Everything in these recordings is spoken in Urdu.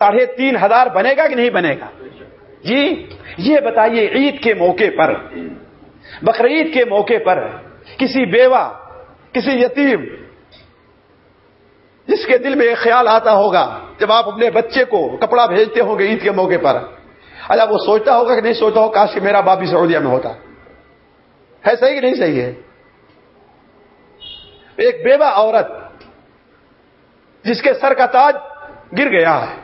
3,500 بنے گا کہ نہیں بنے گا؟ جی یہ بتائیے، عید کے موقع پر، بقرعید کے موقع پر کسی بیوہ، کسی یتیم جس کے دل میں ایک خیال آتا ہوگا جب آپ اپنے بچے کو کپڑا بھیجتے ہوں گے عید کے موقع پر، اللہ وہ سوچتا ہوگا کہ نہیں سوچتا ہوگا کاش کہ میرا باپ بھی سعودیہ میں ہوتا؟ ہے صحیح کہ نہیں صحیح ہے؟ ایک بیوہ عورت جس کے سر کا تاج گر گیا ہے،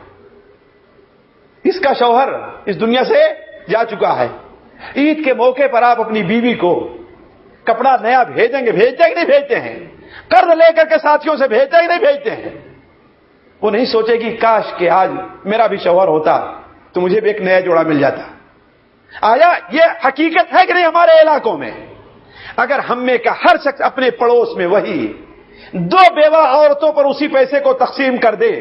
اس کا شوہر اس دنیا سے جا چکا ہے، عید کے موقع پر آپ اپنی بیوی کو کپڑا نیا بھیجیں گے؟ بھیجتے کہ نہیں بھیجتے ہیں؟ قرض لے کر کے ساتھیوں سے بھیجتے کہ نہیں بھیجتے ہیں؟ وہ نہیں سوچے گی کاش کہ آج میرا بھی شوہر ہوتا تو مجھے بھی ایک نیا جوڑا مل جاتا؟ آیا یہ حقیقت ہے کہ نہیں ہمارے علاقوں میں؟ اگر ہم میں کا ہر شخص اپنے پڑوس میں وہی 2 بیوہ عورتوں پر اسی پیسے کو تقسیم کر دے،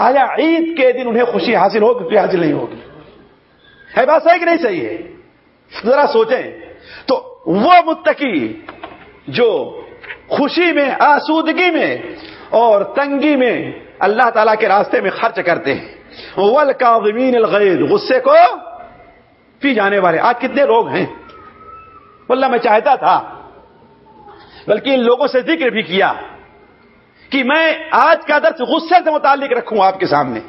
آیا عید کے دن انہیں خوشی حاصل ہوگی کہ حاصل نہیں ہوگی؟ ہے بات صحیح کہ نہیں صحیح ہے؟ ذرا سوچیں تو وہ متقی جو خوشی میں، آسودگی میں اور تنگی میں اللہ تعالیٰ کے راستے میں خرچ کرتے ہیں، والکاظمین الغیظ، غصے کو پی جانے والے۔ آج کتنے لوگ ہیں، واللہ میں چاہتا تھا بلکہ ان لوگوں سے ذکر بھی کیا کہ میں آج کا درس غصے سے متعلق رکھوں آپ کے سامنے۔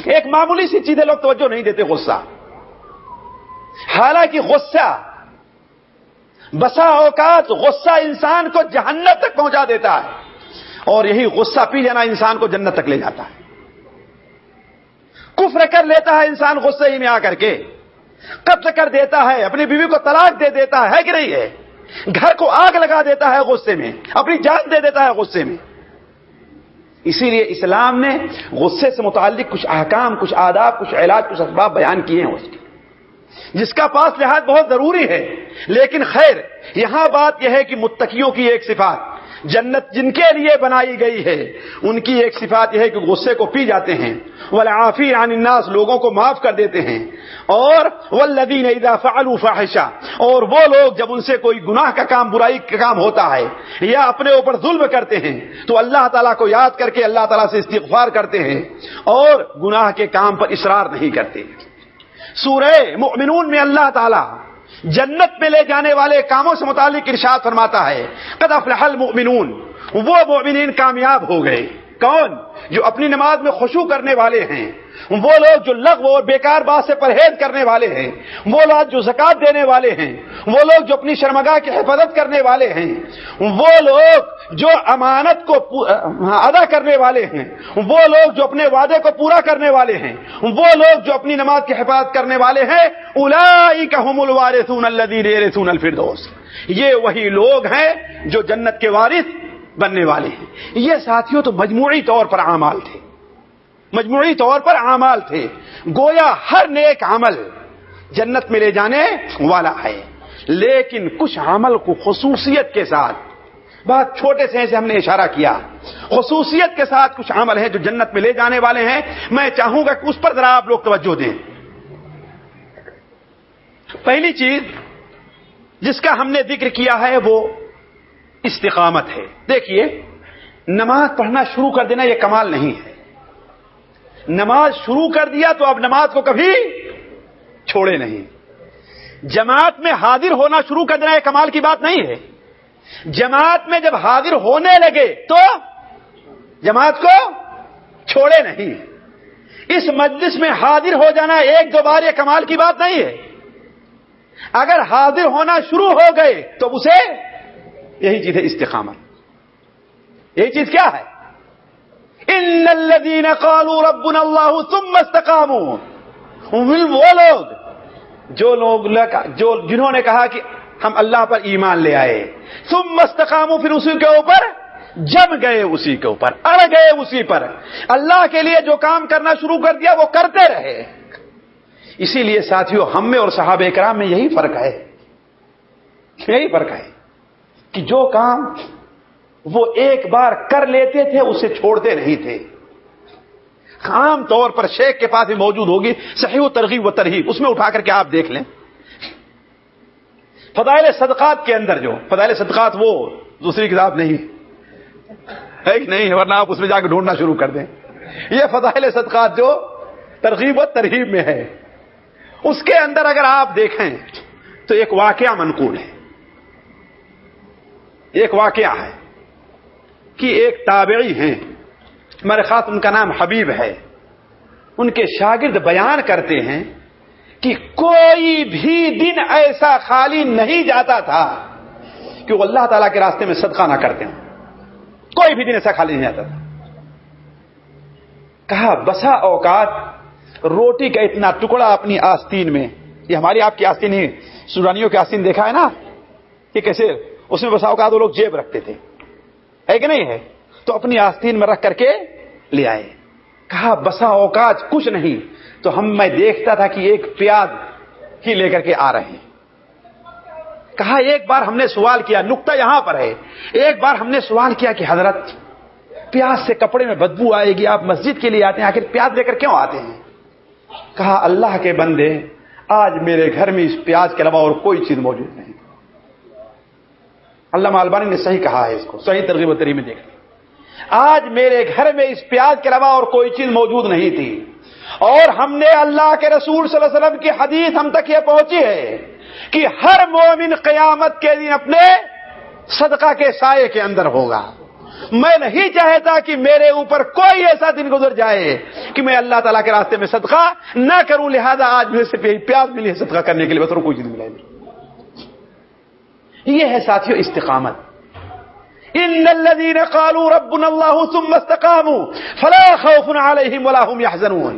ایک معمولی سی چیزیں لوگ توجہ نہیں دیتے، غصہ۔ حالانکہ غصہ بسا اوقات غصہ انسان کو جہنم تک پہنچا دیتا ہے، اور یہی غصہ پی جانا انسان کو جنت تک لے جاتا ہے۔ کفر کر لیتا ہے انسان غصے ہی میں آ کر کے، قتل کر دیتا ہے، اپنی بیوی کو طلاق دے دیتا ہے کہ نہیں ہے؟ گھر کو آگ لگا دیتا ہے غصے میں، اپنی جان دے دیتا ہے غصے میں۔ اسی لیے اسلام نے غصے سے متعلق کچھ احکام، کچھ آداب، کچھ علاج، کچھ اسباب بیان کیے ہیں اس کے، جس کا پاس لحاظ بہت ضروری ہے۔ لیکن خیر یہاں بات یہ ہے کہ متقیوں کی ایک صفات، جنت جن کے لیے بنائی گئی ہے، ان کی ایک صفات یہ ہے کہ غصے کو پی جاتے ہیں، والعافین عن الناس، لوگوں کو معاف کر دیتے ہیں، اور والذین اذا فعلوا فاحشہ، اور وہ لوگ جب ان سے کوئی گناہ کا کام، برائی کا کام ہوتا ہے یا اپنے اوپر ظلم کرتے ہیں تو اللہ تعالیٰ کو یاد کر کے اللہ تعالیٰ سے استغفار کرتے ہیں اور گناہ کے کام پر اصرار نہیں کرتے۔ سورہ مومنون میں اللہ تعالیٰ جنت میں لے جانے والے کاموں سے متعلق ارشاد فرماتا ہے، قد افلح المؤمنون، وہ مومنین کامیاب ہو گئے۔ کون؟ جو اپنی نماز میں خشوع کرنے والے ہیں، وہ لوگ جو لغو اور بیکار بات سے پرہیز کرنے والے ہیں، وہ لوگ جو زکات دینے والے ہیں، وہ لوگ جو اپنی شرمگاہ کی حفاظت کرنے والے ہیں، وہ لوگ جو امانت کو ادا کرنے والے ہیں، وہ لوگ جو اپنے وعدے کو پورا کرنے والے ہیں، وہ لوگ جو اپنی نماز کی حفاظت کرنے والے ہیں، اولئک هم الوارثون الذین یرثون الفردوس، یہ وہی لوگ ہیں جو جنت کے وارث بننے والے ہیں۔ یہ ساتھیوں تو مجموعی طور پر اعمال تھے، مجموعی طور پر اعمال تھے، گویا ہر نیک عمل جنت میں لے جانے والا ہے، لیکن کچھ عمل کو خصوصیت کے ساتھ، بہت چھوٹے سے ہم نے اشارہ کیا، خصوصیت کے ساتھ کچھ عمل ہیں جو جنت میں لے جانے والے ہیں۔ میں چاہوں گا کہ اس پر ذرا آپ لوگ توجہ دیں۔ پہلی چیز جس کا ہم نے ذکر کیا ہے وہ استقامت ہے۔ دیکھیے، نماز پڑھنا شروع کر دینا یہ کمال نہیں ہے، نماز شروع کر دیا تو اب نماز کو کبھی چھوڑے نہیں، جماعت میں حاضر ہونا شروع کر دینا یہ کمال کی بات نہیں ہے، جماعت میں جب حاضر ہونے لگے تو جماعت کو چھوڑے نہیں، اس مجلس میں حاضر ہو جانا ایک دو بار یہ کمال کی بات نہیں ہے، اگر حاضر ہونا شروع ہو گئے تو اسے، یہی چیز ہے استقامت۔ یہی چیز کیا ہے؟ ان الذين قالوا ربنا الله ثم استقاموا، وہ لوگ جنہوں نے کہا کہ ہم اللہ پر ایمان لے آئے، ثم استقاموا، پھر اسی کے اوپر جم گئے، اسی کے اوپر اڑ گئے، اسی پر اللہ کے لیے جو کام کرنا شروع کر دیا وہ کرتے رہے۔ اسی لیے ساتھیوں ہم میں اور صحابہ کرام میں یہی فرق ہے، یہی فرق ہے کہ جو کام وہ ایک بار کر لیتے تھے اسے چھوڑتے نہیں تھے۔ عام طور پر شیخ کے پاس بھی موجود ہوگی صحیح و ترغیب و ترہیب، اس میں اٹھا کر کے آپ دیکھ لیں، فضائل صدقات کے اندر، جو فضائل صدقات وہ دوسری کتاب نہیں ہے کہ نہیں، ورنہ آپ اس میں جا کے ڈھونڈنا شروع کر دیں، یہ فضائل صدقات جو ترغیب و ترہیب میں ہے، اس کے اندر اگر آپ دیکھیں تو ایک واقعہ منقول ہے. ایک واقعہ ہے کہ ایک تابعی ہیں، میرے خاص ان کا نام حبیب ہے. ان کے شاگرد بیان کرتے ہیں کہ کوئی بھی دن ایسا خالی نہیں جاتا تھا کہ وہ اللہ تعالیٰ کے راستے میں صدقہ نہ کرتے ہوں. کوئی بھی دن ایسا خالی نہیں جاتا تھا. کہا بسا اوقات روٹی کا اتنا ٹکڑا اپنی آستین میں، یہ ہماری آپ کی آستین ہی، سورانیوں کی آستین دیکھا ہے نا، یہ کیسے اس میں بسا اوقات وہ لوگ جیب رکھتے تھے، ہے کہ نہیں ہے؟ تو اپنی آستین میں رکھ کر کے لے آئے. کہا بسا اوقات کچھ نہیں تو میں دیکھتا تھا کہ ایک پیاز ہی لے کر کے آ رہے ہیں. کہا ایک بار ہم نے سوال کیا، نقطہ یہاں پر ہے، ایک بار ہم نے سوال کیا کہ حضرت پیاز سے کپڑے میں بدبو آئے گی، آپ مسجد کے لیے آتے ہیں، آخر پیاز لے کر کیوں آتے ہیں؟ کہا اللہ کے بندے، آج میرے گھر میں اس پیاز کے علاوہ اور کوئی چیز موجود نہیں. علامہ البانی نے صحیح کہا ہے اس کو، صحیح ترغیب و ترہیب میں دیکھیں. آج میرے گھر میں اس پیاز کے علاوہ اور کوئی چیز موجود نہیں تھی، اور ہم نے اللہ کے رسول صلی اللہ علیہ وسلم کی حدیث ہم تک یہ پہنچی ہے کہ ہر مومن قیامت کے دن اپنے صدقہ کے سائے کے اندر ہوگا. میں نہیں چاہتا کہ میرے اوپر کوئی ایسا دن گزر جائے کہ میں اللہ تعالیٰ کے راستے میں صدقہ نہ کروں، لہذا آج مجھے صرف یہی پیاز ملی ہے صدقہ کرنے کے لیے، بس اور کوئی چیز ملے نہیں. یہ ہے ساتھیو استقامت. ان الذين قالوا ربنا الله ثم استقاموا فلا خوف عليهم ولا هم يحزنون.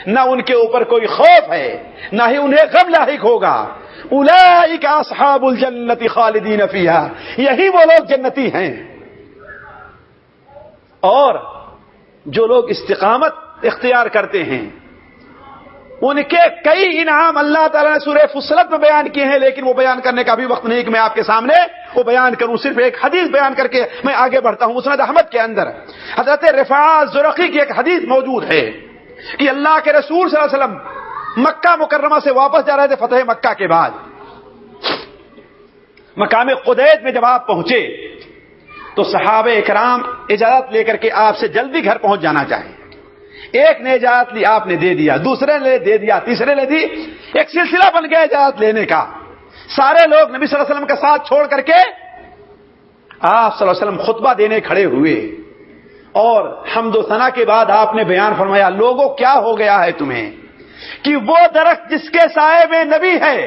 نہ ان کے اوپر کوئی خوف ہے، نہ ہی انہیں غم لاحق ہوگا. اولئک اصحاب الجنۃ خالدین فیہا، یہی وہ لوگ جنتی ہیں. اور جو لوگ استقامت اختیار کرتے ہیں ان کے کئی انعام اللہ تعالیٰ نے سورہ فصلت میں بیان کیے ہیں، لیکن وہ بیان کرنے کا بھی وقت نہیں کہ میں آپ کے سامنے وہ بیان کروں. صرف ایک حدیث بیان کر کے میں آگے بڑھتا ہوں. مسند احمد کے اندر حضرت رفاعہ زرقی کی ایک حدیث موجود ہے کہ اللہ کے رسول صلی اللہ علیہ وسلم مکہ مکرمہ سے واپس جا رہے تھے فتح مکہ کے بعد. مقام قدید میں جب آپ پہنچے تو صحابہ اکرام اجازت لے کر کے آپ سے جلدی گھر پہنچ جانا چاہیں. ایک نے اجازت لی، آپ نے دے دیا، دوسرے نے دے دیا، تیسرے نے دی. ایک سلسلہ بن گیا اجازت لینے کا. سارے لوگ نبی صلی اللہ علیہ وسلم کا ساتھ چھوڑ کر کے آپ صلی اللہ علیہ وسلم خطبہ دینے کھڑے ہوئے، اور حمد و ثنا کے بعد آپ نے بیان فرمایا لوگوں کیا ہو گیا ہے تمہیں کہ وہ درخت جس کے سائے میں نبی ہے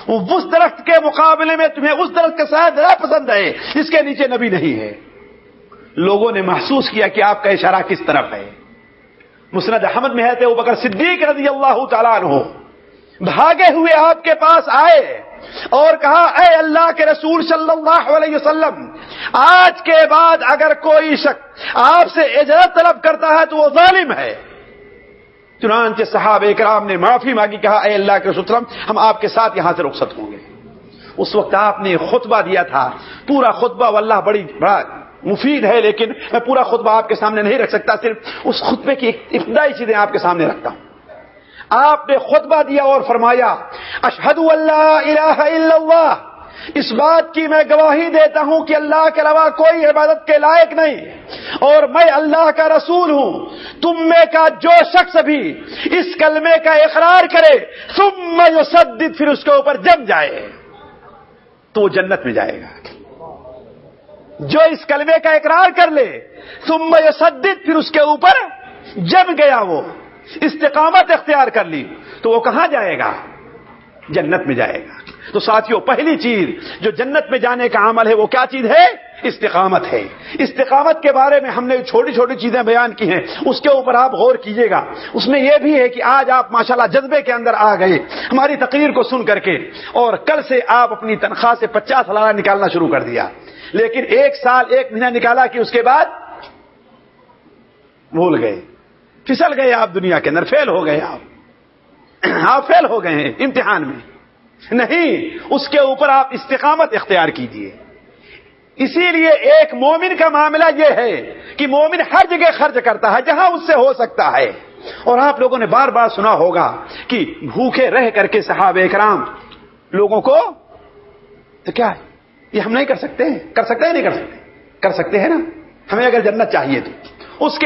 اس درخت کے مقابلے میں تمہیں اس درخت کا سایہ زیادہ پسند ہے جس کے نیچے نبی نہیں ہے. لوگوں نے محسوس کیا کہ آپ کا اشارہ کس طرف ہے. مسند احمد میں ہے ابو بکر صدیق رضی اللہ تعالیٰ عنہ بھاگے ہوئے آپ کے پاس آئے اور کہا اے اللہ کے رسول صلی اللہ علیہ وسلم، آج کے بعد اگر کوئی شخص آپ سے اجازت طلب کرتا ہے تو وہ ظالم ہے. چنانچہ صحابہ کرام نے معافی مانگی، کہا اے اللہ کے رسول صلی اللہ علیہ وسلم ہم آپ کے ساتھ یہاں سے رخصت ہوں گے. اس وقت آپ نے خطبہ دیا تھا، پورا خطبہ واللہ بڑا مفید ہے، لیکن میں پورا خطبہ آپ کے سامنے نہیں رکھ سکتا، صرف اس خطبے کی ابتدائی چیزیں آپ کے سامنے رکھتا ہوں. آپ نے خطبہ دیا اور فرمایا اشہد ان لا الہ الا اللہ، اس بات کی میں گواہی دیتا ہوں کہ اللہ کے علاوہ کوئی عبادت کے لائق نہیں اور میں اللہ کا رسول ہوں. تم میں کا جو شخص بھی اس کلمے کا اقرار کرے ثم یصدق، پھر اس کے اوپر جم جائے تو وہ جنت میں جائے گا. جو اس کلمے کا اقرار کر لے ثم یصدق، پھر اس کے اوپر جم گیا، وہ استقامت اختیار کر لی، تو وہ کہاں جائے گا؟ جنت میں جائے گا. تو ساتھیوں پہلی چیز جو جنت میں جانے کا عمل ہے وہ کیا چیز ہے؟ استقامت ہے. استقامت کے بارے میں ہم نے چھوٹی چھوٹی چیزیں بیان کی ہیں، اس کے اوپر آپ غور کیجئے گا. اس میں یہ بھی ہے کہ آج آپ ماشاءاللہ جذبے کے اندر آ گئے ہماری تقریر کو سن کر کے، اور کل سے آپ اپنی تنخواہ سے 50,000 نکالنا شروع کر دیا، لیکن 1 سال 1 مہینہ نکالا کہ اس کے بعد بھول گئے، پھسل گئے آپ دنیا کے اندر، فیل ہو گئے. آپ فیل ہو گئے ہیں امتحان میں. نہیں، اس کے اوپر آپ استقامت اختیار کیجئے. اسی لیے ایک مومن کا معاملہ یہ ہے کہ مومن ہر جگہ خرچ کرتا ہے جہاں اس سے ہو سکتا ہے. اور آپ لوگوں نے بار بار سنا ہوگا کہ بھوکے رہ کر کے صحابہ کرام لوگوں کو، تو کیا ہے یہ ہم نہیں کر سکتے ہیں؟ کر سکتے ہیں نہیں کر سکتے؟ کر سکتے ہیں نا. ہمیں اگر جنت چاہیے تو اس